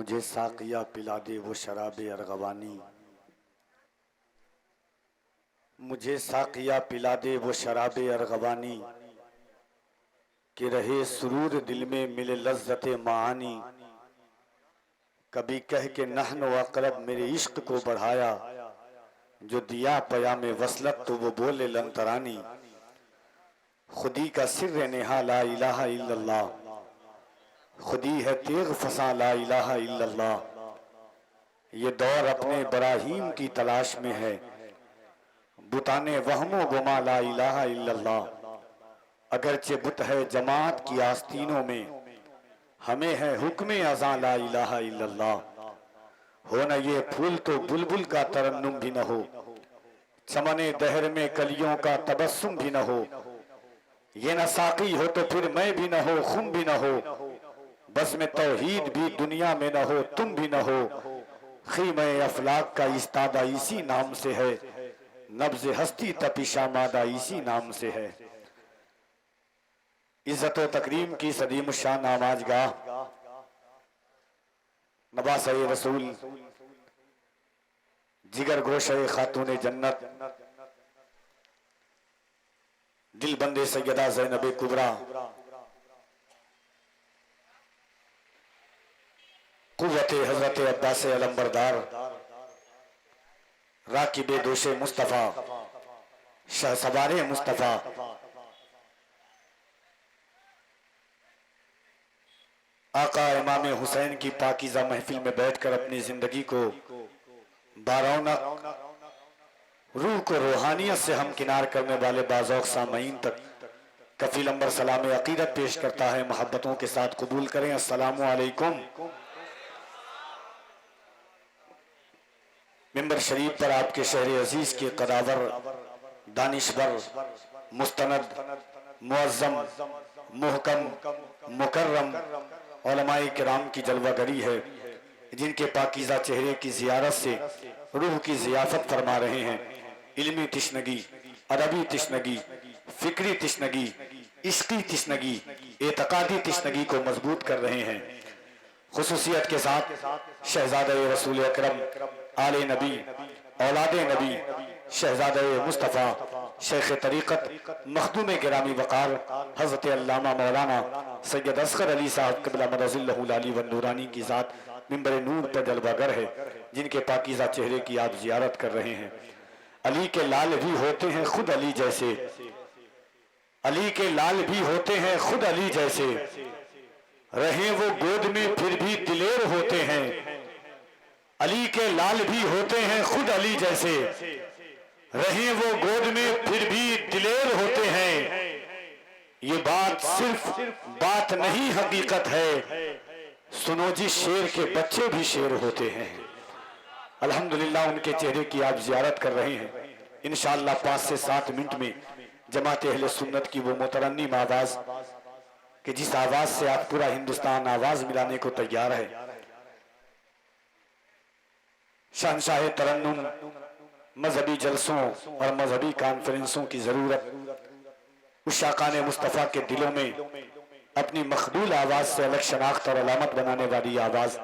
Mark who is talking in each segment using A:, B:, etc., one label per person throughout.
A: मुझे साकिया पिला दे वो शराबे अरगवानी, मुझे साकिया पिला दे वो शराबे अरगवानी, कि रहे सुरूर दिल में मिले लज्जत मानी। कभी कह के नहन व अकरब मेरे इश्क को बढ़ाया, जो दिया पया में वसलत तो वो बोले लंतरानी। खुदी का सिर नेहा ला इलाहा इल्लल्लाह, खुदी है तेग फसा ला इलाहा इल्लल्लाह। ये दौर अपने बराहीम की तलाश में है, बुताने वहमो गुमा ला इलाहा इल्लल्लाह। अगरचे बुत है जमात की आस्तीनों में, हमें है हुक्म अज़ां ला इलाहा इल्लल्लाह। हो न ये फूल तो बुलबुल का तरन्नुम भी न हो, चमने दहर में कलियों का तबस्सुम भी न हो। ये न साकी हो तो फिर मैं भी न हो, खुम भी न हो, बस में तौहीद भी दुनिया में न हो, तुम भी न हो। खीमे अफलाक का इस्तादा इसी नाम से है, नब्ज हस्ती तपिशा मादा इसी नाम से है। इज्जत व तकरीम की सदीम शान आवाज़गाह, नवासे रसूल, जिगर गोशे खातून जन्नत, दिल बंदे सैयदा ज़ैनब कुबरा, कुव्वते हजरत अब्बास अलंबरदार, राकिबे दोशे मुस्तफ़ा, शहसवारे मुस्तफ़ा, आका इमाम हुसैन की पाकीज़ा महफिल में बैठकर अपनी जिंदगी को बारौनक रूह को रूहानियत से हम किनार करने वाले बाज़ौक़ सामईन तक कफील अंबर सलाम अकीदत पेश करता है। मोहब्बतों के साथ कबूल करें। अस्सलामु अलैकुम। मिंबर शरीफ पर आपके शहर अजीज के कदावर, दानिशवर, मुस्तनद, मुअज़्ज़म, मुहकम, मुकर्रम उलमाए किराम की जलवागरी है, जिनके पाकीज़ा चेहरे की ज़ियारत से रूह की ज़ियाफ़त फरमा रहे हैं। इल्मी तिश्नगी, अदबी तिश्नगी, फ़िक्री तिश्नगी, इश्क़ी तिश्नगी, एतक़ादी तिश्नगी को मजबूत कर रहे हैं। खुसूसियत के साथ शहज़ादे रसूल अकरम, आले नबी, औलादे नबी, शहज़ादे मुस्तफ़ा, शेख तरीक़त, मखदूम गिरामी वक़ार हज़रत अल्लामा मौलाना सैयद असग़र अली साहब क़िबला मदज़िल्लहुल आली व नूरानी की ज़ात मिंबर नूर पर जलवागर है, जिनके पाकीज़ा चेहरे की आप ज़ियारत कर रहे हैं। अली के लाल भी होते हैं खुद अली जैसे, अली के लाल भी होते हैं खुद अली जैसे, रहे वो गोद में फिर भी दिलेर होते हैं। अली के लाल भी होते हैं खुद अली जैसे, रहे वो गोद में फिर भी दिलेर होते हैं। ये बात सिर्फ बात नहीं हकीकत है, सुनो जी शेर के बच्चे भी शेर होते हैं। अल्हम्दुलिल्लाह उनके चेहरे की आप जियारत कर रहे हैं। इंशाअल्लाह 5 से 7 मिनट में जमात अहले सुन्नत की वो मुतरन्निम आवाज़, कि जिस आवाज़ से आप पूरा हिंदुस्तान आवाज़ मिलाने को तैयार है, शहंशाह तरन्नुम, मजहबी जलसों और मजहबी कॉन्फ्रेंसों की ज़रूरत उस शाकाने मुस्तफ़ा के दिलों में अपनी मखदूल आवाज़ से अलग शनाख्त और अलामत बनाने वाली आवाज़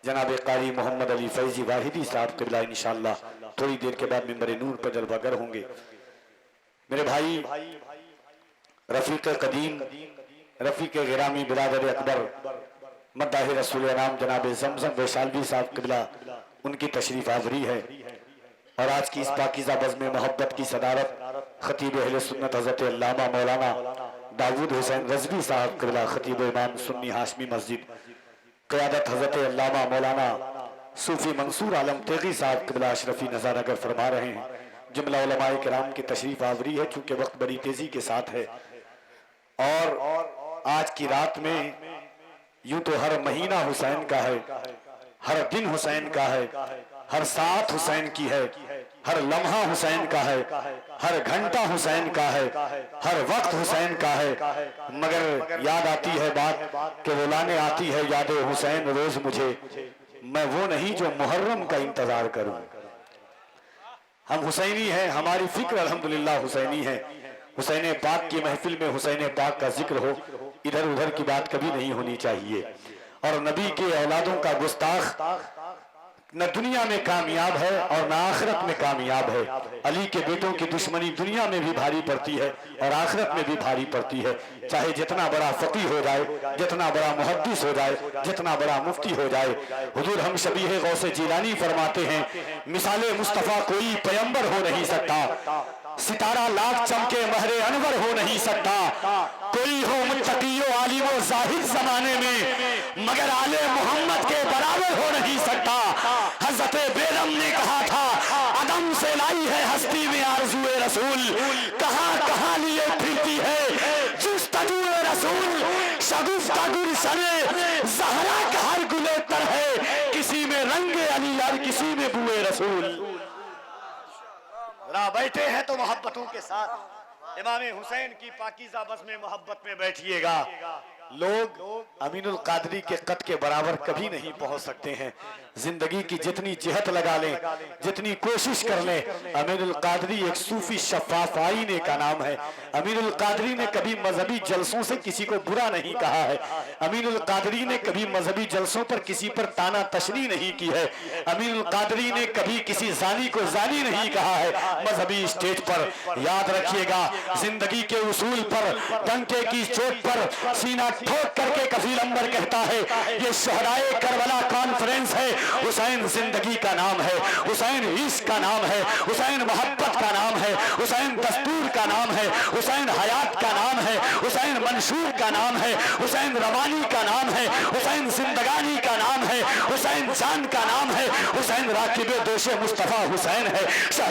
A: जनाब कारी मोहम्मद अली फैज़ी वाहिदी साहब क़िबला इंशाअल्लाह थोड़ी देर के बाद मिंबर नूर पर जलवागर होंगे। मेरे भाई रफ़ीक़ कदीम, रफ़ीक़ गिरामी बिरादर अकबर मद्दाह रसूल नाम जनाब ज़मज़म वैशालवी साहब क़िबला, उनकी तशरीफ़ आवरी है। और आज की इस पाकीज़ा बज़्म मोहब्बत की सदारत ख़तीब अहले सुन्नत हज़रत अल्लामा मौलाना दाऊद हुसैन रज़वी साहब क़िबला, ख़तीब इमाम सुन्नी हाशमी मस्जिद, क़यादत हज़रत अल्लामा मौलाना सूफ़ी मंसूर आलम तेगी साहब क़िबला अशरफी नज़ारगर फरमा रहे हैं। जुमला उलमाए किराम की तशरीफ़ आवरी है, चूँकि वक्त बड़ी तेज़ी के साथ है। और आज की रात में यूँ तो हर महीना हुसैन का है, हर दिन हुसैन का है, हर साथ हुसैन की है, हर लम्हा हुसैन का है, हर घंटा हुसैन का है, हर वक्त हुसैन का है। मगर याद आती है बात कि बुलाने आती है याद हुसैन रोज मुझे, मैं वो नहीं जो मुहर्रम का इंतजार करूं। हम हुसैनी हैं, हमारी फिक्र अल्हम्दुलिल्लाह हुसैनी है। हुसैन पाक की महफिल में हुसैन पाक का जिक्र हो, इधर उधर की बात कभी नहीं होनी चाहिए। और नबी के औलादों का गुस्ताख न दुनिया में कामयाब है और न आखिरत में कामयाब है। अली के बेटों की दुश्मनी दुनिया में भी भारी पड़ती है और आखिरत में भी भारी पड़ती है। चाहे जितना बड़ा फकीह हो जाए, जितना बड़ा मुहद्दिस हो जाए, जितना बड़ा मुफ्ती हो जाए। हुजूर हम शबीह गौसे जीलानी फरमाते हैं, मिसाले मुस्तफ़ा कोई पैगंबर हो नहीं सकता, सितारा लाख चमके महरे अनवर हो नहीं सकता, कोई हो मुत्तकी आलिमो जाहिद जमाने में मगर आले मोहम्मद के बराबर हो नहीं सकता। हजरत बेगम ने कहा था, अदम से लाई है हस्ती में आरज़ुए रसूल, कहां कहां लिए फिरती है जुस्तजूए रसूल, शगुफ्ता गुलशने ज़हरा का हर गुले तर है, किसी में रंगे अली और किसी में बुए रसूल। बैठे हैं तो मोहब्बतों के साथ इमाम हुसैन की पाकीज़ा बज़्म में मोहब्बत में बैठिएगा। लोग अमीनुल कादरी के कद के बराबर कभी नहीं पहुंच सकते हैं। जिंदगी की जितनी जिहत लगा लें, जितनी कोशिश कर लें, अमीनुल कादरी एक सूफी शफाफ आईने का नाम है। अमीनुल कादरी ने कभी मजहबी जलसों से किसी को बुरा नहीं कहा है। अमीनुल कादरी ने कभी मजहबी जलसों पर किसी पर ताना तशरी नहीं की है। अमीनुल कादरी ने कभी किसी जानी को जानी नहीं कहा है मजहबी स्टेज पर। याद रखिएगा, जिंदगी के उसूल पर डंके की चोट पर सीना ठोक करके कफील अंबर कहता है, ये शहदाए करबला कॉन्फ्रेंस है। हुसैन जिंदगी का नाम है, हुसैन इश्क का नाम है, हुसैन मोहब्बत का नाम है, हुसैन दस्तूर का नाम है, हुसैन हयात का नाम है, हुसैन मंशूर का नाम है, हुसैन रवानी का नाम है, हुसैन जिंदगानी का नाम है, हुसैन जान का नाम है, हुसैन राकिबे दोशे मुस्तफ़ा हुसैन है,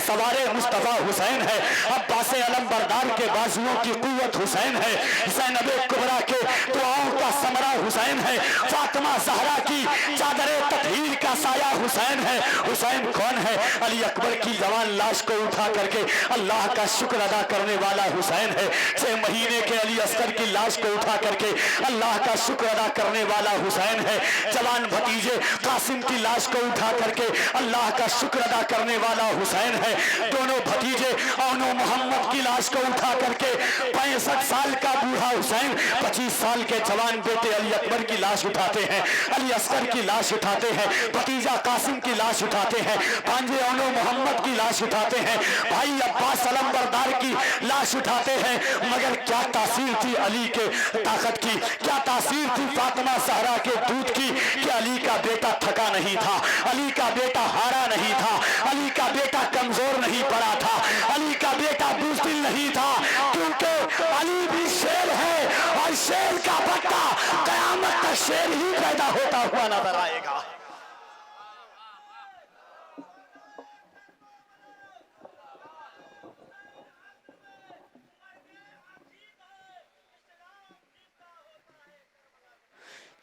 A: सवारे मुस्तफ़ा हुसैन है, अब्बास अलम बरदार के बाजुओं की कुव्वत हुसैन है, ज़ैनब कुबरा के दुआओं का समरा हुसैन है, फातिमा ज़हरा की चादरे तत्हीर का साया हुसैन है। हुसैन कौन है? अली अकबर की जवान लाश को उठा करके अल्लाह का शुक्र अदा करने वाला हुसैन है। 6 महीने के अली अस्कर की लाश को उठा करके अल्लाह का शुक्र अदा करने वाला हुसैन है। जवान भतीजे कासिम की लाश को उठा करके अल्लाह का शुक्र अदा करने वाला हुसैन है। दोनों भतीजे औनो मोहम्मद की लाश को उठा करके 65 साल का बूढ़ा हुसैन 25 साल के जवान बेटे अली अकबर की लाश उठाते हैं, अली अस्कर की लाश उठाते हैं, भतीजा कासिम की लाश उठाते हैं, भांजे औनो मोहम्मद की लाश उठाते हैं, भाई अब्बास अलम बरदार की लाश उठाते हैं। मगर क्या तासीर थी अली के ताकत की, क्या तासीर थी फातिमा ज़हरा के दूध की कि अली का बेटा थका नहीं था, अली का बेटा हारा नहीं था, अली का बेटा कमजोर नहीं पड़ा था, अली का बेटा बुज़दिल नहीं था, क्योंकि अली भी शेर है और शेर का बच्चा कयामत तक शेर ही पैदा होता हुआ नजर आएगा।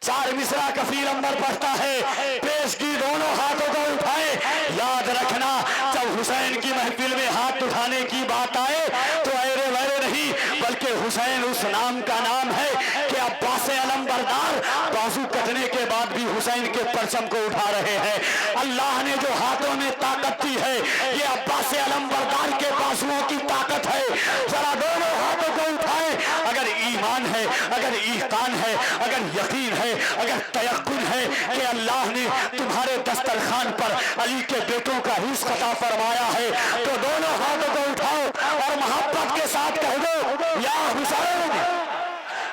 A: चार मिसरा कफील अंबर पढ़ता है, पेश की दोनों हाथों को उठाए। याद रखना, जब हुसैन की महफिल में हाथ उठाने की बात आए तो ऐरे वैरे नहीं, बल्कि हुसैन उस नाम का नाम है कि अब्बास अलम बरदार बाजू कटने के बाद भी हुसैन के परचम को उठा रहे हैं। अल्लाह ने जो हाथों में ताकत दी है, ये अब्बास अलम बरदार के बाजुओं की ताकत है। जरा दोनों हाथों को उठाए। अगर ईमान है, अगर ईकान है, अगर यकीन है, अगर तयक्कुन है कि अल्लाह ने तुम्हारे दस्तरखान पर अली के बेटों का रिज़्क़ अता फरमाया है, तो दोनों हाथों को उठाओ और मोहब्बत के साथ कह दो, या हुसैन,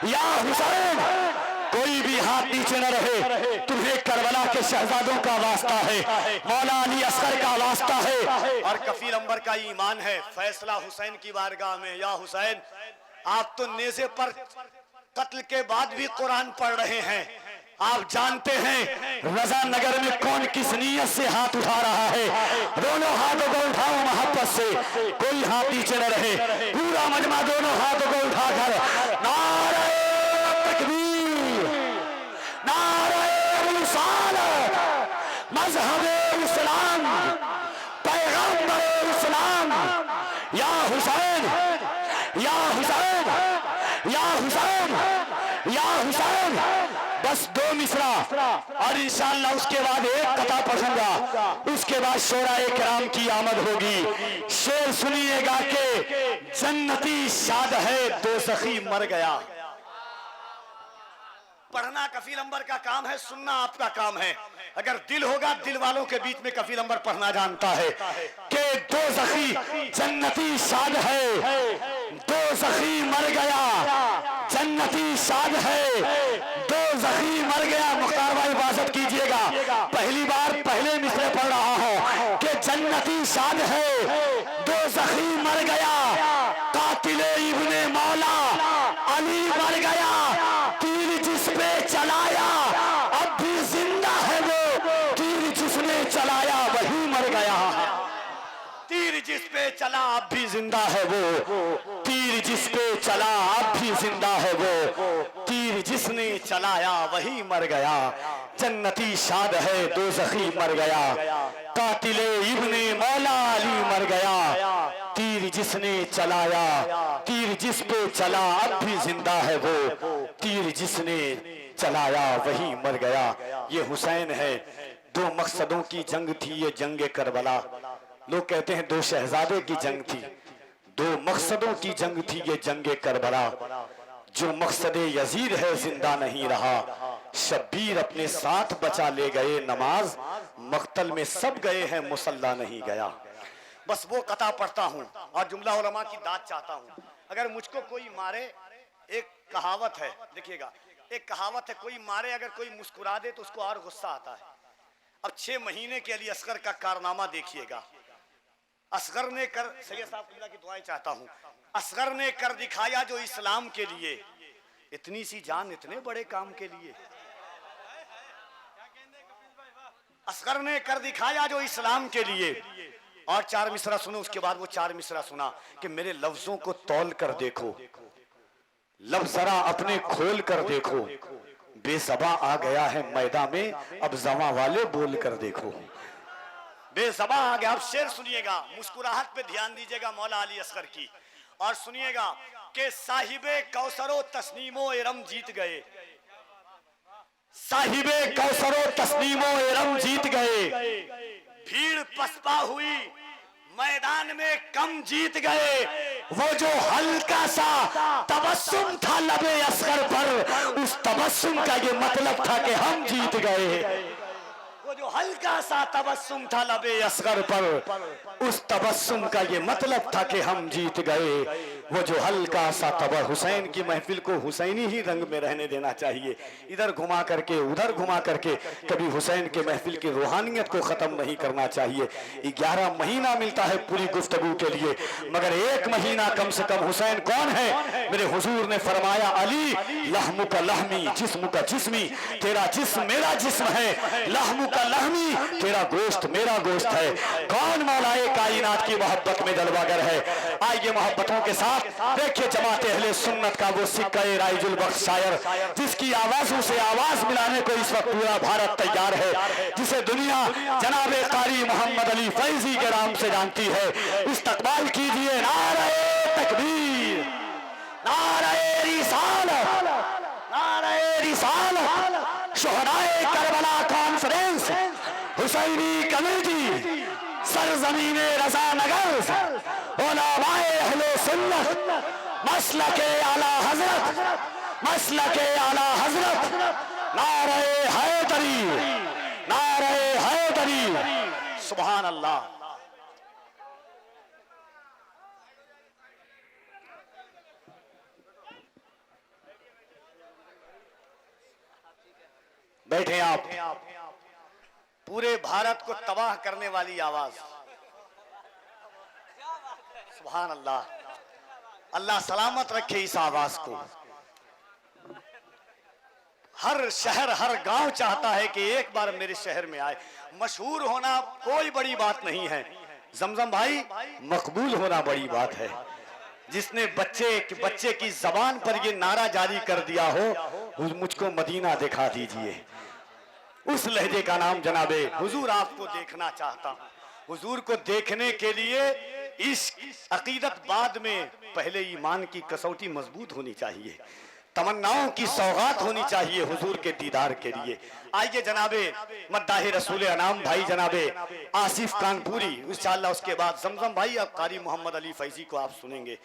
A: या हुसैन। कोई भी हाथ नीचे न रहे, तुम्हें करबला के शहजादों का वास्ता है, मौला अली अस्कर का वास्ता है और कफील अंबर का ईमान है। फैसला हुसैन की बारगाह में, या हुसैन, आप तो नेज़े पर कत्ल के बाद भी कुरान पढ़ रहे हैं। आप जानते हैं रजा नगर में कौन किस नीयत से हाथ उठा रहा है। दोनों हाथों को उठाओ मोहब्बत से, कोई हाथ नीचे न रहे। पूरा मजमा दोनों हाथों को उठाकर नारे तकबीर, नारे रिसालत, मज़हबे इस्लाम, पैगंबरे इस्लाम, या हुसैन, या हुसैन, या हुसैन, या हुसैन। बस 2 मिसरा और इंशाअल्लाह उसके बाद एक कथा पढ़ूंगा, उसके बाद शोराए किराम की आमद होगी। शेर सुनिएगा कि जन्नती शाद है दोज़खी मर गया। पढ़ना कफील अंबर का काम है, सुनना आपका काम है। अगर दिल होगा, दिल वालों के बीच में कफील अंबर पढ़ना जानता है कि दो सखी जन्नती शाद है, दो सखी मर गया जन्नती शाद है, दो सखी मर गया। मुख्तार भाई इबादत कीजिएगा, पहली बार पहले मिसरे पढ़ रहा हूं कि जन्नती शाद है, दो सखी मर गया, कातिले इब्ने मौला अली मर गया, तीर जिस पे चलाया अब भी जिंदा है वो, तीर जिसने चलाया वही मर गया, तीर जिस पे चला अब भी जिंदा है वो, तीर जिस पे चला अब भी जिंदा है वो, तीर जिसने चलाया वही मर गया। जन्नती शाद है, दोज़खी मर गया, कातिले इब्ने मौला अली मर गया, तीर जिसने चलाया, तीर जिस पे चला अब भी जिंदा है वो, तीर जिसने चलाया वही मर गया। ये हुसैन है। दो मकसदों की जंग थी ये जंग करबला। लोग कहते हैं दो शहजादे की जंग थी, दो मकसदों की जंग थी ये जंग करबला। जो मकसद यजीद है जिंदा नहीं रहा, शब्बीर अपने साथ बचा ले गए नमाज, मक्तल में सब गए हैं मुसल्ला नहीं गया। बस वो कथा पढ़ता हूँ और जुमला उलमा की दाद चाहता हूँ। अगर मुझको कोई मारे, एक कहावत है, देखिएगा एक कहावत है, कोई मारे अगर कोई मुस्कुरा दे तो उसको और गुस्सा आता है। अब 6 महीने के अली असगर का कारनामा देखिएगा। असगर ने कर, सैयद साहब की दुआएं चाहता हूँ, असगर ने कर दिखाया जो इस्लाम के लिए, इतनी सी जान इतने बड़े काम के लिए। असगर ने कर दिखाया जो इस्लाम के लिए। और 4 मिसरा सुनो, उसके बाद वो 4 मिसरा सुना कि मेरे लफ्जों को तौल कर देखो, लफ्ज जरा अपने खोल कर देखो, बेसबा आ गया है मैदान में, अब जमा वाले बोल कर देखो। बेसबा आ गया। अब शेर सुनिएगा, मुस्कुराहट पे ध्यान दीजिएगा मौला अली असगर की, और सुनिएगा कि साहिबे कौसरो तस्नीमो इरम जीत गए, साहिबे कौसरो तस्नीमो इरम जीत गए, भीड़ पसपा हुई मैदान में कम जीत गए। वो जो हल्का सा तबस्सुम था लबे असगर पर, उस तबस्सुम का ये मतलब था कि हम जीत गए। वो जो हल्का सा तबस्सुम था लबे असगर पर, उस तबस्सुम का ये मतलब था कि हम जीत गए। वो जो हल्का सा तबस्सुम, हुसैन की महफिल को हुसैनी ही रंग में रहने देना चाहिए। इधर घुमा करके उधर घुमा करके कभी हुसैन के महफिल की रूहानियत को खत्म नहीं करना चाहिए। 11 महीना मिलता है पूरी गुफ्तगू के लिए, मगर 1 महीना कम से कम हुसैन कौन है? मेरे हुजूर ने फरमाया, अली लहमु का लहमी जिस्म का जिस्मी, तेरा जिस्म मेरा जिस्म है, लहमु का लहमी तेरा गोश्त मेरा गोश्त है। कौन मौलाए कायनात की मोहब्बत में जलवागर है? आइए मोहब्बतों के साथ देखिए जमात अहले सुन्नत का वो सिक्का राइजुल बख्श शायर, जिसकी आवाजों से आवाज मिलाने को इस वक्त पूरा भारत तैयार है, जिसे दुनिया जनाबे कारी मोहम्मद अली फैजी के नाम से जानती है। इस्तकबाल कीजिए नारे तकबीर, नारे रिसालत, नारे रिसालत, शोहदाए करबला कॉन्फ्रेंस, हुसैनी कमेटी, सरजमीने रजा नगर, उलमाए अहले सुन्नत, मसलके आला हजरत, मसलके आला हजरत, नारे हैदरी, नारे हैदरी, सुभान अल्लाह। बैठे आप। पूरे भारत को तबाह करने वाली आवाज, सुभान अल्लाह। अल्लाह सलामत रखे इस आवाज को। हर शहर हर गांव चाहता है कि एक बार मेरे शहर में आए। मशहूर होना कोई बड़ी बात नहीं है जमजम भाई, मकबूल होना बड़ी बात है। जिसने बच्चे की जबान पर ये नारा जारी कर दिया हो, मुझको मदीना दिखा दीजिए, उस लहजे का नाम जनाबे हुजूर आपको देखना चाहता हूं। हुजूर को देखने के लिए इस अकीदत बाद में पहले ईमान की कसौटी मजबूत होनी चाहिए, तमन्नाओं की सौगात होनी चाहिए हुजूर के दीदार के लिए। आइए जनाबे मद्दाह रसूल अनाम भाई जनाबे आसिफ कानपुरी, इंशाअल्लाह उसके बाद जमजम भाई, अब कारी मोहम्मद अली फैजी को आप सुनेंगे।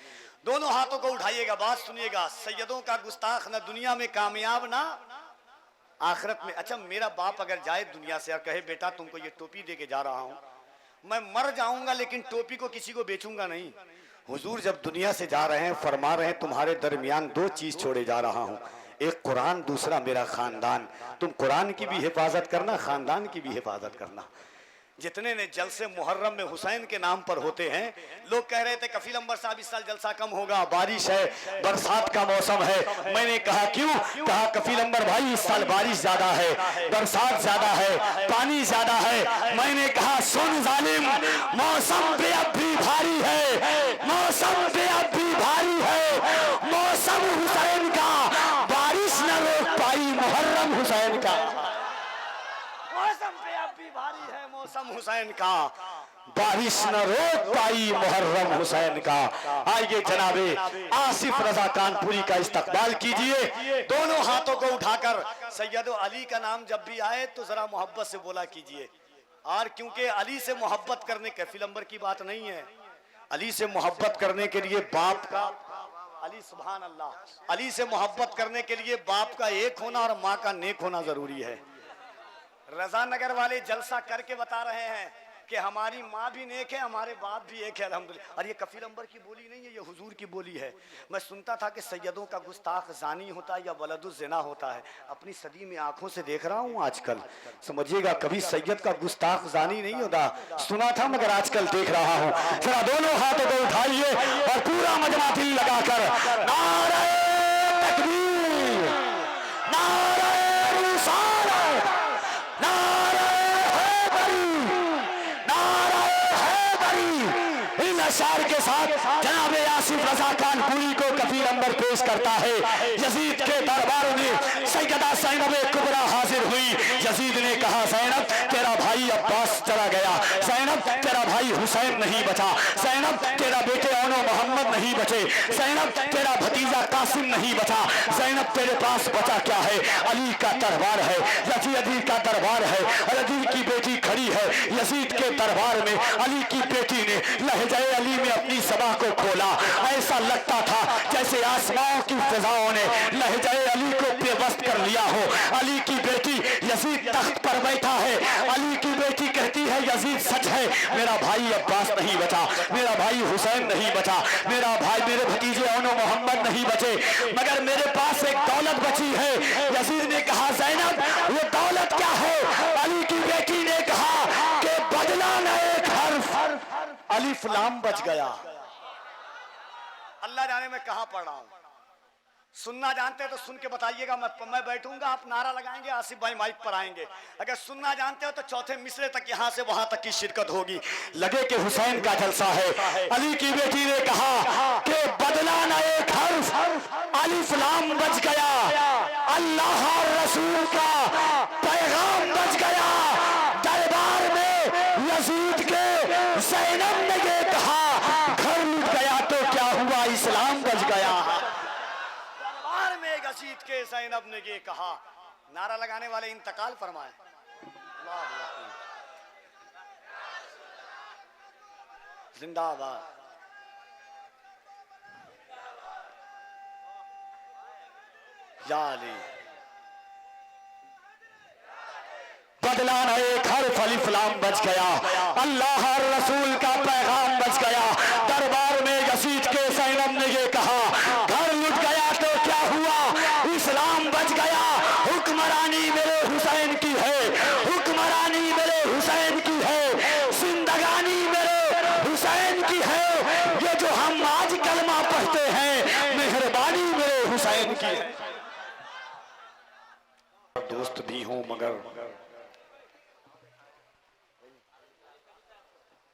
A: दोनों हाथों को उठाइएगा, बात सुनिएगा। सैयदों का गुस्ताख न दुनिया में कामयाब ना
B: आखिरत में। अच्छा, मेरा बाप अगर जाए दुनिया से और कहे बेटा तुमको ये टोपी दे के जा रहा हूं, मैं मर जाऊंगा लेकिन टोपी को किसी को बेचूंगा नहीं। हुजूर जब दुनिया से जा रहे हैं फरमा रहे हैं तुम्हारे दरमियान दो चीज छोड़े जा रहा हूं, एक कुरान, दूसरा मेरा खानदान। तुम कुरान की भी हिफाजत करना, खानदान की भी हिफाजत करना। जितने ने जलसे मुहर्रम में हुसैन के नाम पर होते हैं, लोग कह रहे थे कफील अंबर साहब इस साल जलसा कम होगा, बारिश है, बरसात का मौसम है। मैंने कहा क्यों? कहा कफील अंबर भाई इस साल बारिश ज्यादा है, बरसात ज्यादा है, पानी ज्यादा है। मैंने कहा सुन जालिम, मौसम पे अब भी भारी है, मौसम पे अब भी भारी है, मौसम हुसैन का, बारिश न रोक पाई मुहर्रम हुसैन का। मौसम पे अब भी भारी है, मौसम हुसैन का, बारिश न रोक पाई मुहर्रम हुसैन का। आइए जनाबे आसिफ रजा कानपुरी का इस्तकबाल कीजिए, दोनों हाथों को उठाकर। सैयद अली का नाम जब भी आए तो जरा मोहब्बत से बोला कीजिए। और क्योंकि अली से मोहब्बत करने कफील अंबर की बात नहीं है, अली से मोहब्बत करने के लिए बाप का, अली सुभान अल्लाह, अली से मोहब्बत करने के लिए बाप का एक होना और माँ का नेक होना जरूरी है। रजा नगर वाले जलसा करके बता रहे हैं कि हमारी माँ भी नेक है, हमारे बाप भी एक है अल्हम्दुलिल्लाह। और ये कफील अंबर की बोली नहीं है, ये हुजूर की बोली है। मैं सुनता था कि सैयदों का गुस्ताख जानी होता है या वलदुज़्ज़िना होता है, अपनी सदी में आंखों से देख रहा हूँ आजकल। समझिएगा कभी सैयद का गुस्ताख जानी नहीं होता, सुना था मगर आजकल देख रहा हूँ। जरा दोनों हाथों को उठाइए और पूरा मजमा दिल लगाकर नारे तकबीर, नारे रिसालत, अशार के साथ जनाबे आसिफ रजा कानपुरी को कफील अंबर पेश करता है। यजीद के दरबार में सैयदा ज़ैनब कुबरा हाजिर हुई। यजीद ने कहा ज़ैनब तेरा भाई अब्बास चला गया, ज़ैनब तेरा भाई हुसैन नहीं बचा, ज़ैनब तेरा बेटे औनो मोहम्मद नहीं बचे, ज़ैनब तेरा भतीजा कासिम नहीं बचा, ज़ैनब तेरे पास बचा क्या है? अली का दरबार है, यजीद का दरबार है, यजीद की बेटी खड़ी है। यजीद के दरबार में अली की बेटी ने लहज़े अली में अपनी सभा को खोला। ऐसा लगता था जैसे आसमां की फिजाओं ने लहज़े अली को बेबस कर लिया हो। अली की बेटी यजीद तख्त पर बैठा है, अली की बेटी कहती है यजीद सच है, मेरा भाई अब्बास नहीं बचा, मेरा भाई हुसैन नहीं बचा, मेरा भाई मेरे भतीजे औनो मोहम्मद नहीं बचे, मगर मेरे पास एक दौलत बची है। यजीद ने कहा ज़ैनब वो दौलत क्या है? अली की बेटी ने कहा कि बदला न एक हर्फ, अलिफ लाम बच गया। अल्लाह जाने मैं कहां पढ़ रहा हूं। सुनना जानते हैं तो सुन के बताइएगा, मैं बैठूंगा, आप नारा लगाएंगे, आसिफ भाई माइक पर आएंगे। अगर सुनना जानते हो तो चौथे मिसरे तक यहां से वहां तक की शिरकत होगी। लगे कि हुसैन का जलसा है। अली की बेटी ने कहा कि बदला न एक हर्फ, अलिफ लाम बच गया, अल्लाह और रसूल का पैगाम बच गया। दरबार में यजीद के ज़ैनब ने ये कहा घर लुट गया तो क्या हुआ, इस्लाम बच गया। दरबार में यजीद के ज़ैनब ने ये कहा। नारा लगाने वाले इंतकाल फरमाए। जिंदाबाद। या अली बदला न एक हर्फ, अलिफ लाम बच गया, अल्लाह और रसूल का पैगाम बच गया। दरबार में यजीद के ज़ैनब ने ये कहा घर लुट गया तो क्या हुआ, इस्लाम बच गया। हुक्मरानी मेरे हुसैन की है, हुक्मरानी मेरे हुसैन की है, जिंदगानी मेरे हुसैन की है। ये जो हम आज कलमा पढ़ते हैं मेहरबानी मेरे हुसैन की है। दोस्त भी हूं मगर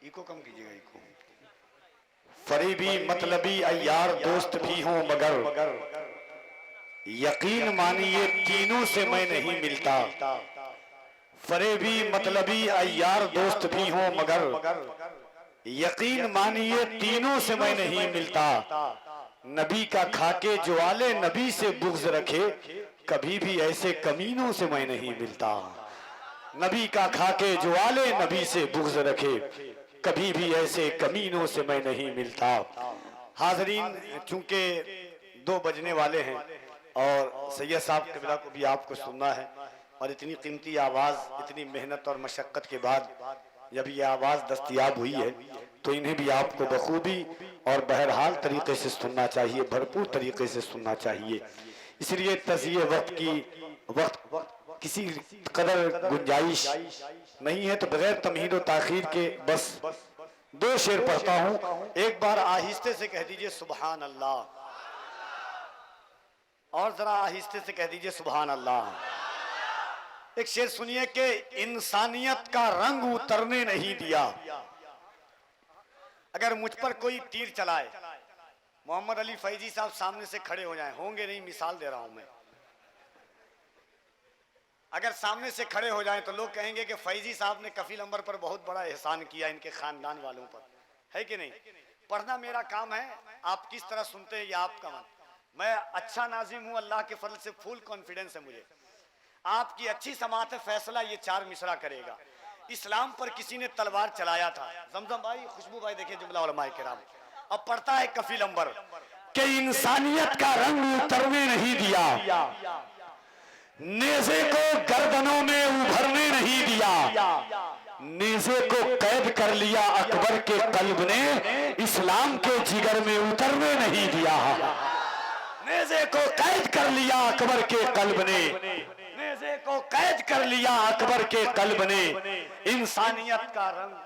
B: इको कम कीजिएगा, इको। फरीबी मतलबी अय्यार दोस्त भी हूं मगर यकीन मानिए तीनों से मैं नहीं मिलता। फरेबी मतलबी अय्यार दोस्त भी हूं मगर यकीन मानिए तीनों से मैं नहीं मिलता। नबी का खाके जो आले नबी से बुग़्ज़ रखे, कभी भी ऐसे कमीनों से मैं नहीं मिलता। नबी का खाके जो आले नबी से बुग़्ज़ रखे, कभी भी ऐसे कमीनों से मैं नहीं मिलता। हाज़रीन, चूंकि 2 बजने वाले हैं और सैयद साहब कबीला को भी आपको सुनना है, और इतनी कीमती आवाज़, इतनी मेहनत और मशक्क़त के बाद जब ये आवाज़ दस्तयाब हुई है तो इन्हें भी आपको बखूबी और बहरहाल तरीके से सुनना चाहिए, भरपूर तरीके से सुनना चाहिए। इसलिए तज़िये वक्त किसी कदर गुंजाइश नहीं है तो बगैर तमहीद व ताखीर के बस 2 शेर पढ़ता हूँ। एक बार आहिस्ते से कह दीजिए सुबहान अल्लाह, और जरा आहिस्ते से कह दीजिए सुबहान अल्लाह। एक शेर सुनिए कि इंसानियत का रंग उतरने नहीं दिया। अगर मुझ पर कोई तीर चलाए, मोहम्मद अली फैजी साहब सामने से खड़े हो जाएं, होंगे नहीं, मिसाल दे रहा हूं मैं, अगर सामने से खड़े हो जाएं तो लोग कहेंगे कि फैजी साहब ने कफील अंबर पर बहुत बड़ा एहसान किया, इनके खानदान वालों पर, है कि नहीं। पढ़ना मेरा काम है, आप किस तरह सुनते हैं ये आपका मन। मैं अच्छा नाजिम हूं, अल्लाह के फजल से फुल कॉन्फिडेंस है मुझे। आपकी अच्छी समाअत फैसला ये 4 मिसरा करेगा। इस्लाम पर किसी ने तलवार चलाया था, जमजम भाई, खुशबू भाई, देखिए जुमला उलमाए किराम। अब पढ़ता है कफील अंबर कि इंसानियत का रंग उतरने नहीं दिया, नेज़े को गर्दनों में उभरने नहीं दिया, नेज़े को कैद कर लिया अकबर के कल्ब ने, इस्लाम के जिगर में उतरने नहीं दिया। नेज़े को कैद कर लिया अकबर के कल्ब ने, नेज़े को कैद कर लिया अकबर के कल्ब ने, इंसानियत का रंग।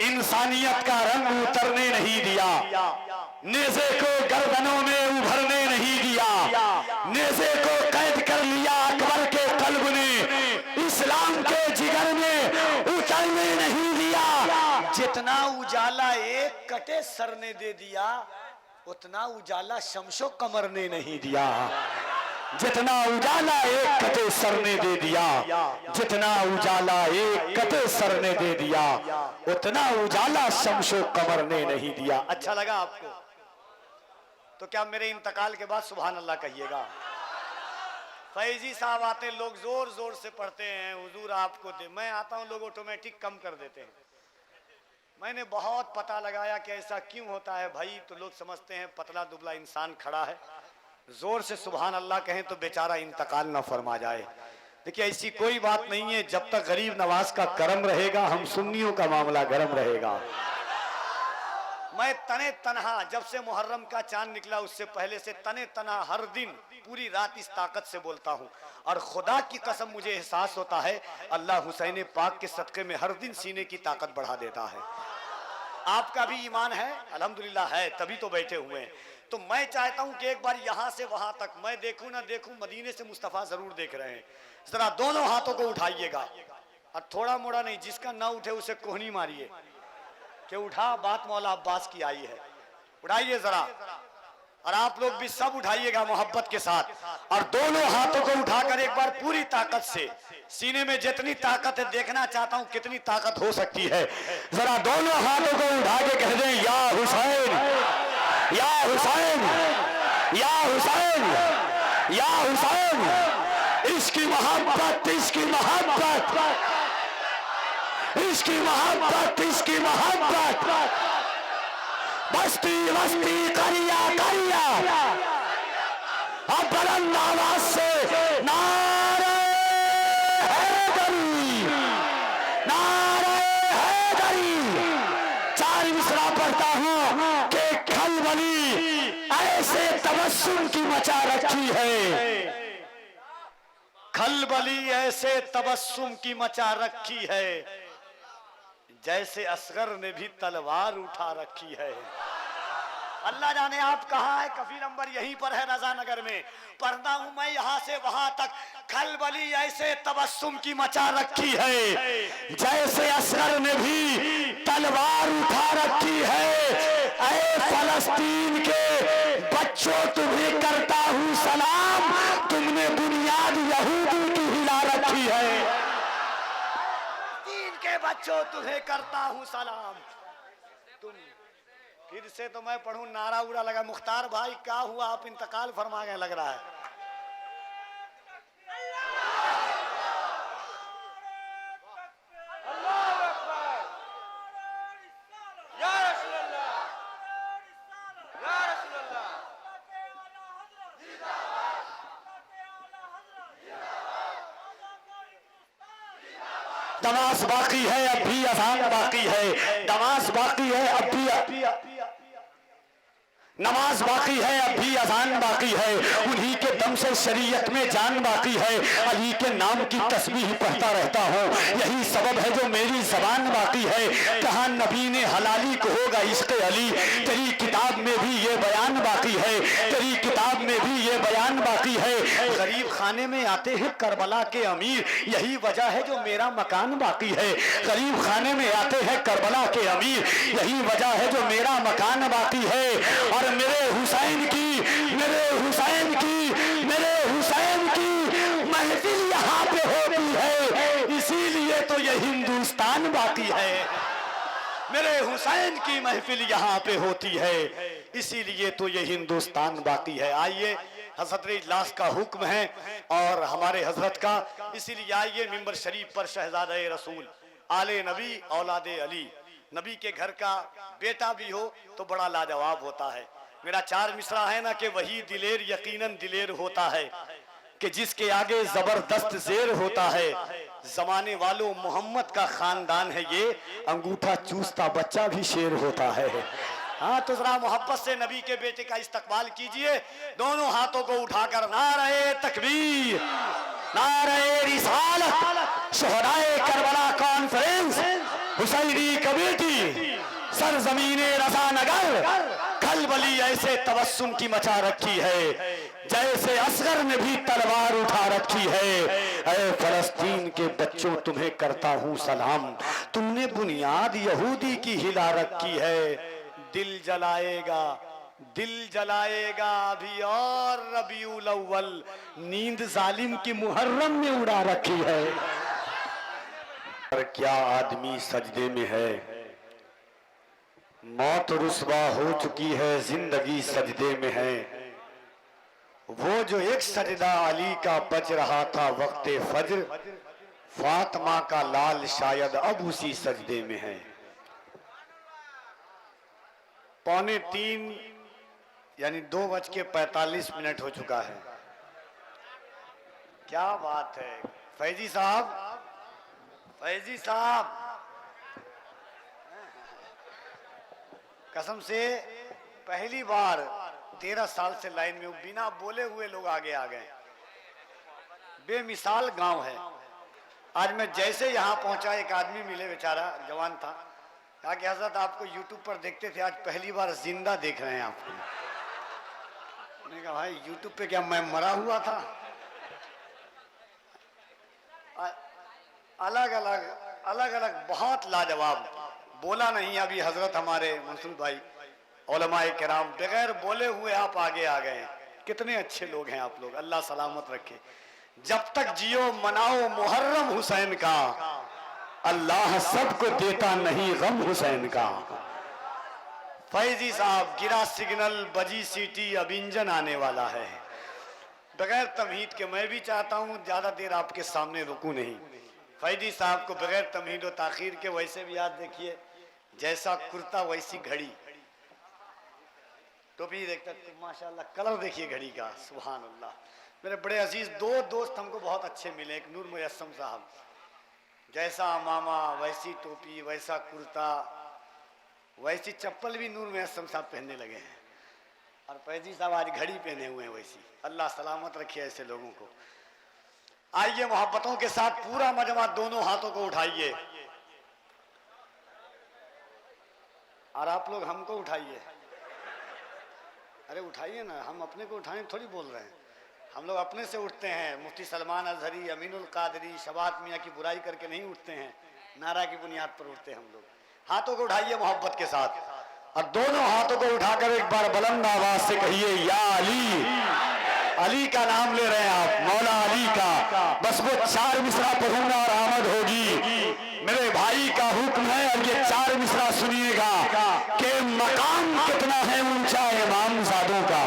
B: इंसानियत का रंग उतरने नहीं दिया, नेज़े को गर्दनों में उभरने नहीं दिया, नेज़े को कैद कर लिया अकबर के कल्ब ने, इस्लाम के जिगर में उतरने नहीं दिया। जितना उजाला एक कटे सर ने दे दिया, उतना उजाला शमशो कमर ने नहीं दिया। जितना उजाला एक कटे सर ने दे दिया, जितना उजाला एक कटे सर ने दे दिया, उतना उजाला शमशो कमर ने नहीं दिया। अच्छा लगा आपको? तो क्या मेरे इंतकाल के बाद सुभान अल्लाह कहिएगा। फैजी साहब आते, लोग जोर जोर से पढ़ते हैं, हुजूर आपको दे। मैं आता हूं, लोग ऑटोमेटिक कम कर देते हैं। मैंने बहुत पता लगाया कि ऐसा क्यों होता है भाई, तो लोग समझते हैं पतला दुबला इंसान खड़ा है, जोर से सुभान अल्लाह कहें तो बेचारा इंतकाल ना फरमा जाए। देखिए ऐसी कोई बात नहीं है, जब तक गरीब नवाज का करम रहेगा हम सुन्नियों का मामला गरम रहेगा। मैं तने तनहा, जब से मुहर्रम का चांद निकला उससे पहले से तने तना हर दिन पूरी रात इस ताकत से बोलता हूँ, और खुदा की कसम मुझे एहसास होता है अल्लाह हुसैन पाक के सदक़े में हर दिन सीने की ताकत बढ़ा देता है। आपका भी ईमान है? अल्हम्दुलिल्लाह है, तभी तो बैठे हुए हैं। तो मैं चाहता हूं कि एक बार यहां से वहां तक, मैं देखूं ना देखूं, मदीने से मुस्तफा जरूर देख रहे हैं। जरा दोनों हाथों को उठाइएगा, और थोड़ा मोड़ा नहीं, जिसका ना उठे उसे कोहनी मारिए कि उठा, बात मौला अब्बास की आई है। उठाइए जरा, और आप लोग भी सब उठाइएगा मोहब्बत के साथ, और दोनों हाथों को उठाकर एक बार पूरी ताकत से, सीने में जितनी ताकत है देखना चाहता हूं कितनी ताकत हो सकती है। जरा दोनों हाथों को उठा के कह दें या हुसैन, या हुसैन, या हुसैन, या हुसैन। इसकी मोहब्बत, इसकी मोहब्बत, इसकी मोहब्बत, इसकी मोहब्बत, बस्ती बस्ती करिया करिया, अब बुलंद आवाज से नारे हैदरी, नारे हैदरी। 4 मिसरा पढ़ता हूँ कि खलबली ऐसे तबस्सुम की मचा रखी है, खलबली ऐसे तबस्सुम की मचा रखी है, जैसे असगर ने भी तलवार उठा रखी है। अल्लाह जाने आप कहाँ है, कफील अंबर यहीं पर है रजा नगर में। पढ़ता हूं मैं यहाँ से वहां तक, खलबली ऐसे तबस्सुम की मचा रखी है, जैसे असगर ने भी तलवार उठा रखी है। ऐ फलस्तीन के बच्चों तुम्हें करता हूँ सलाम, तुमने बुनियाद यहूदी की हिला रखी है। के बच्चों तुम्हें करता हूं सलाम। तुम फिर से तो मैं पढ़ूं, नारा उड़ा लगा। मुख्तार भाई क्या हुआ, आप इंतकाल फरमा गए लग रहा है।
A: नमाज बाकी है अब भी अजान बाकी है, नमाज बाकी है अब भी नमाज बाकी है अब भी अजान बाकी है, उन्हीं के दम से शरीयत में जान बाकी है, अली के नाम की तस्बीह पढ़ता रहता हूँ, यही सबब है जो मेरी जबान बाकी है। कहा नबी ने हलाली को होगा इश्क़ अली, तेरी किताब में भी ये बयान बाकी है, तेरी किताब में भी ये बयान बाकी है। गरीब खाने में आते हैं करबला के अमीर, यही वजह है जो मेरा मकान बाकी है। गरीब खाने में आते हैं करबला के अमीर, यही वजह है जो मेरा मकान बाकी है। और मेरे हुसैन की महफिल यहाँ पे होती है, इसीलिए तो ये हिंदुस्तान बाकी है। मेरे हुसैन की महफिल यहाँ पे होती है, इसीलिए तो ये हिंदुस्तान बाकी है। आइए, हज़रत इजलास का हुक्म है और हमारे हजरत का, इसीलिए आइए मिंबर शरीफ पर शहजादे रसूल आले नबी औलादे अली, नबी के घर का बेटा भी हो तो बड़ा लाजवाब होता है। मेरा 4 मिसरा है ना कि वही दिलेर यकीनन दिलेर होता है, कि जिसके आगे जबरदस्त जेर होता है। जमाने वालों मोहम्मद का खानदान है ये, अंगूठा चूसता बच्चा भी शेर होता है। हाँ, तो जरा मोहब्बत से नबी के बेटे का इस्तकबाल कीजिए, दोनों हाथों को उठाकर नारे तकबीर, नारे रिसालत, शोहदाए करबला कॉन्फ्रेंस, हुसैनी कमेटी, सरजमीने रजा नगर, खलबली ऐसे तबस्सुम की मचा रखी है जैसे असगर ने भी तलवार उठा रखी है। ऐ फलस्तीन के बच्चों तुम्हें करता हूँ सलाम, तुमने बुनियाद यहूदी की हिला रखी है। दिल जलाएगा अभी और रबीउल अव्वल, नींद जालिम की मुहर्रम में उड़ा रखी है। पर क्या आदमी सजदे में है, मौत रुस्वा हो चुकी है, जिंदगी सजदे में है। वो जो एक सजदा अली का बच रहा था वक्ते फज्र, फातिमा का लाल शायद अब उसी सजदे में है। 2:45 यानी 2:45 हो चुका है। क्या बात है फैजी साहब, फैजी साहब, कसम से पहली बार 13 साल से लाइन में बिना बोले हुए लोग आगे आ गए। बेमिसाल गांव है। आज मैं जैसे यहाँ पहुंचा, एक आदमी मिले, बेचारा जवान था, कहा कि हजरत आपको यूट्यूब पर देखते थे, आज पहली बार जिंदा देख रहे हैं आपको। मैंने कहा भाई यूट्यूब पे क्या मैं मरा हुआ था? अलग अलग बहुत लाजवाब, बोला नहीं अभी हजरत हमारे मंसूर भाई, उलमाए किराम, बगैर बोले हुए आप आगे आ गए। कितने अच्छे लोग हैं आप लोग, अल्लाह सलामत रखे। जब तक जियो मनाओ मुहर्रम हुसैन का, अल्लाह सबको देता नहीं गम हुसैन का। फैजी साहब, गिरा सिग्नल, बजी सीटी, अब इंजन आने वाला है। बगैर तमहीद के मैं भी चाहता हूँ ज्यादा देर आपके सामने रुकूं नहीं। फैजी साहब को बगैर तमहीद और ताखीर के वैसे भी याद, देखिए जैसा कुर्ता वैसी घड़ी, टोपी देखता माशाल्लाह, कलर देखिए घड़ी का, सुभान अल्लाह। मेरे बड़े अजीज 2 दोस्त हमको बहुत अच्छे मिले, एक नूर मुयस्सम साहब, जैसा मामा वैसी टोपी, वैसा कुर्ता, वैसी चप्पल भी नूर मुयस्सम साहब पहनने लगे हैं। और फैजी साहब आज घड़ी पहने हुए हैं वैसी। अल्लाह सलामत रखिए ऐसे लोगों को। आइए मोहब्बतों के साथ पूरा मजमा दोनों हाथों को उठाइए, और आप लोग हमको उठाइए। अरे उठाइए ना, हम अपने को उठाने थोड़ी बोल रहे हैं, हम लोग अपने से उठते हैं। मुफ्ती सलमान अजहरी, अमीनुल कादरी, शबात मियाँ की बुराई करके नहीं उठते हैं, नारा की बुनियाद पर उठते हैं हम लोग। हाथों को उठाइए मोहब्बत के साथ, और दोनों हाथों को उठाकर एक बार बुलंद आवाज से कहिए या अली। अली का नाम ले रहे हैं आप, मौला अली का। बस वो 4 मिसरा पढ़ूंगा और आमद होगी। मेरे भाई का हुक्म है, और ये 4 मिसरा सुनिएगा कि मकाम कितना है ऊंचा इमाम ज़ादों का।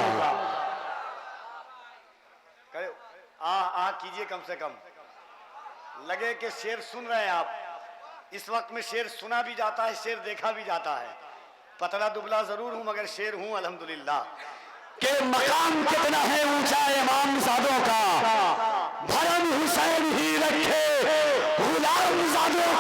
A: आ कीजिए, कम से कम लगे कि शेर सुन रहे हैं आप। इस वक्त में शेर सुना भी जाता है, शेर देखा भी जाता है। पतला दुबला जरूर हूं मगर शेर हूं अल्हम्दुलिल्लाह। के मकाम कितना है ऊंचा इमाम ज़ादों का, भरम हुसैन ही रखे गुलाम ज़ादों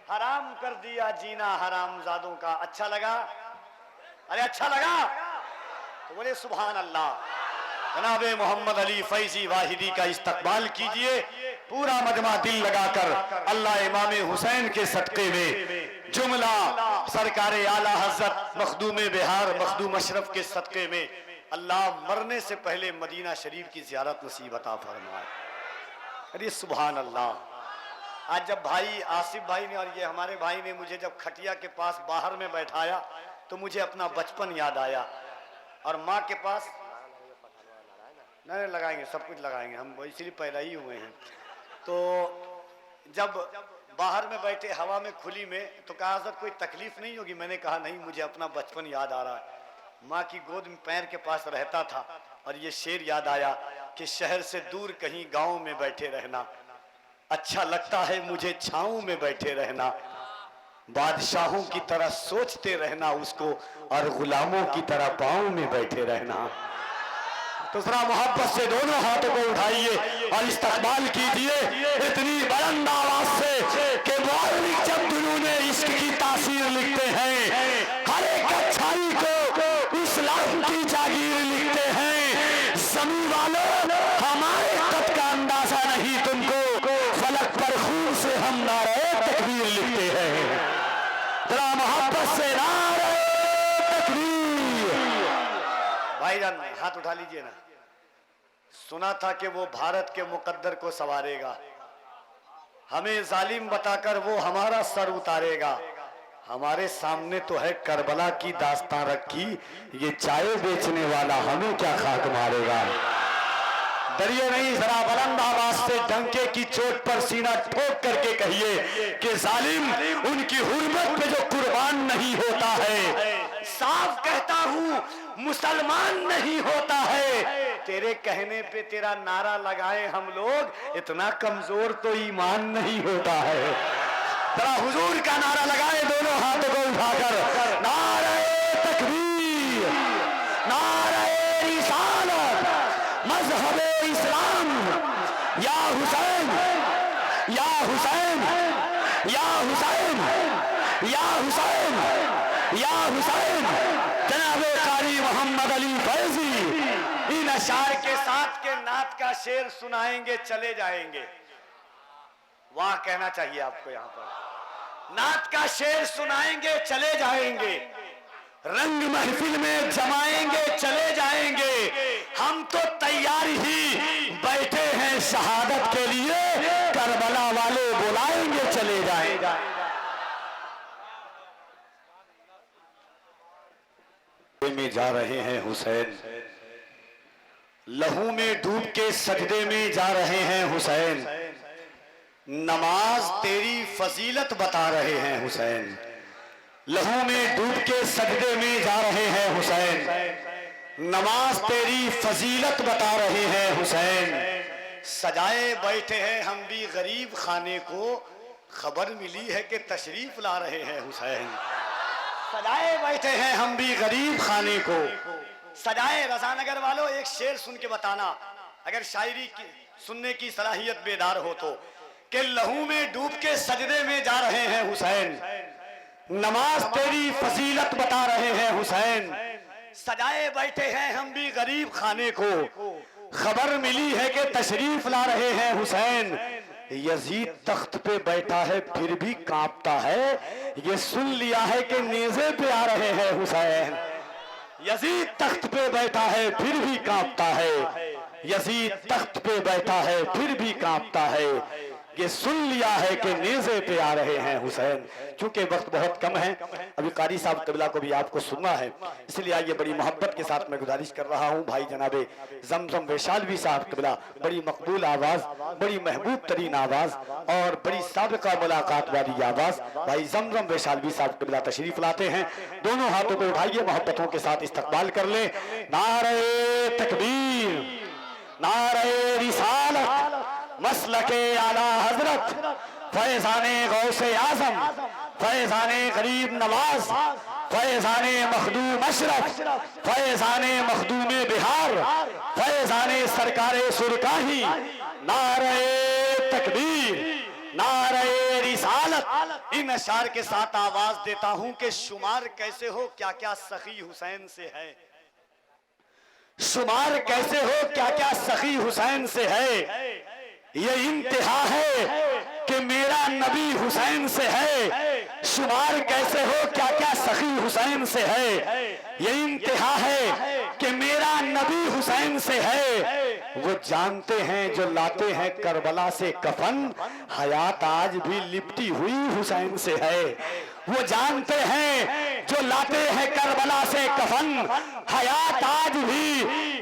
B: हराम कर दिया जीना हरामजादों का। अच्छा लगा? अरे अच्छा लगा तो बोले सुभान अल्लाह। जनाब मोहम्मद अली फैजी वाहिदी का इस्तकबाल कीजिए पूरा मजमा दिल लगाकर। अल्लाह इमाम हुसैन के सदक़े में, जुमला सरकार आला हजरत मखदूम बिहार मखदूम अशरफ के सदक़े में अल्लाह मरने से पहले मदीना शरीफ की ज़ियारत नसीब अता फरमाए। अरे सुभान अल्लाह। आज जब भाई आसिफ भाई ने और ये हमारे भाई ने मुझे जब खटिया के पास बाहर में बैठाया तो मुझे अपना बचपन याद आया। और माँ के पास नहीं लगाएंगे, सब कुछ लगाएंगे, हम इसलिए पैदा ही हुए हैं। तो जब बाहर में बैठे हवा में खुली में तो कहा हज़रत कोई तकलीफ नहीं होगी? मैंने कहा नहीं, मुझे अपना बचपन याद आ रहा है। माँ की गोद में पैर के पास रहता था और ये शेर याद आया कि शहर से दूर कहीं गांव में बैठे रहना अच्छा लगता है मुझे, छाँव में बैठे रहना, बादशाहों की तरह सोचते रहना उसको और गुलामों की तरह पाँव में बैठे रहना। तो जरा मोहब्बत से दोनों हाथों को उठाइए और इस्तकबाल कीजिए इतनी बुलंद आवाज से कि मौलवी जब दुनूने इश्क की तासीर लिखते हैं, हर एक अच्छाई को इस्लाम की जागीर लिखते हैं। ज़मीन वालों हमारे कद का अंदाजा नहीं तुमको, फलक पर खून से हम नारे तकबीर लिखते हैं। जरा मोहब्बत से नारे तकबीर। भाईजान हाथ उठा लीजिए ना। सुना था कि वो भारत के मुकद्दर को संवारेगा, हमें जालिम बताकर वो हमारा सर उतारेगा। हमारे सामने तो है करबला की दास्तां रखी, ये चाय बेचने वाला हमें क्या खाक मारेगा। डरिए नहीं, जरा बुलंद आवाज से डंके की चोट पर सीना ठोक करके कहिए कि जालिम उनकी हुर्मत पे जो कुर्बान नहीं होता है, साफ कहता हूँ मुसलमान नहीं होता है। तेरे कहने पे तेरा नारा लगाए हम लोग, इतना कमजोर तो ईमान नहीं होता है। जरा हुजूर का नारा लगाए दोनों हाथों को उठाकर, नारे तकबीर, नारे रिसालत, मजहबे इस्लाम, या हुसैन, या हुसैन, या हुसैन, या हुसैन, या हुसैन। जनाब कारी मोहम्मद अली फैजी इन अशार के साथ के नात का शेर सुनाएंगे, चले जाएंगे। वाह कहना चाहिए आपको यहाँ पर। नात का शेर सुनाएंगे, चले जाएंगे, रंग महफिल में जमाएंगे, चले जाएंगे। हम तो तैयार ही बैठे हैं शहादत के लिए, करबला वाले बुलाएंगे, चले जाएंगे। में जा रहे हैं हुसैन, लहू में डूब के सजदे में जा रहे हैं हुसैन, नमाज तेरी फजीलत बता रहे हैं हुसैन। लहू में डूब के सजदे में जा रहे हैं हुसैन, नमाज तेरी फजीलत बता रहे हैं हुसैन। सजाए बैठे हैं हम भी गरीब खाने को, खबर मिली है कि तशरीफ ला रहे हैं हुसैन। सजाए बैठे हैं हम भी गरीब खाने को, सजाए। रजानगर वालों एक शेर सुन के बताना, अगर शायरी की सुनने की सलाहियत बेदार हो तो, कि लहू में डूब के सजदे में जा रहे हैं हुसैन, नमाज तेरी फजीलत बता रहे हैं हुसैन। सजाए बैठे हैं हम भी गरीब खाने को, खबर मिली है कि तशरीफ ला रहे हैं हुसैन। यजीद तख्त पे बैठा है फिर भी कांपता है, ये सुन लिया है कि नेज़े पे आ रहे हैं हुसैन। यजीद तख्त पे बैठा है फिर भी कांपता है, यजीद तख्त पे बैठा है फिर भी कांपता है, ये सुन लिया है कि नेज़े पे आ रहे हैं हुसैन। चूंकि वक्त बहुत कम है, अभी कारी साहब कबिला को भी आपको सुनना है, इसलिए आइए बड़ी मोहब्बत के साथ मैं गुजारिश कर रहा हूँ भाई जनाबे जमजम वैशालवी साहब कबिला, बड़ी मकबूल आवाज, बड़ी महबूब तरीन आवाज और बड़ी साबिका मुलाकात वाली आवाज, भाई जमजम वैशालवी साहब कबिला तशरीफ लाते हैं। दोनों हाथों को उठाइए, मोहब्बतों के साथ इस्तकबाल कर ले। नारे तकबीर, नारे रिसालत, मसलके आला हजरत, फैजाने गौसे आजम, फैजाने गरीब नवाज, फैजाने मखदूम अशरफ, फैजाने मखदूम बिहार, फैजाने सरकारे सुरकाही। नारे तकबीर, नारे रिसालत। इन अशार के साथ आवाज देता हूं कि शुमार कैसे हो क्या क्या सखी हुसैन से है, शुमार कैसे हो क्या क्या सखी हुसैन से है। ये इंतहा है कि मेरा नबी हुसैन से है, शुमार कैसे हो क्या क्या सखी हुसैन से है। ये इंतहा है कि मेरा नबी हुसैन से है। वो जानते हैं जो लाते हैं करबला से कफन, हयात आज भी लिपटी हुई हुसैन से है। वो जानते हैं जो लाते हैं करबला से कफन, हयात आज भी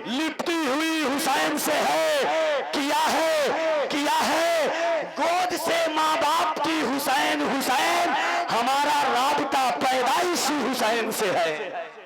B: लिपटी हुई हुसैन से है। किया है गोद से माँ बाप की हुसैन, हुसैन हमारा राबता पैदाइशी हुसैन से है।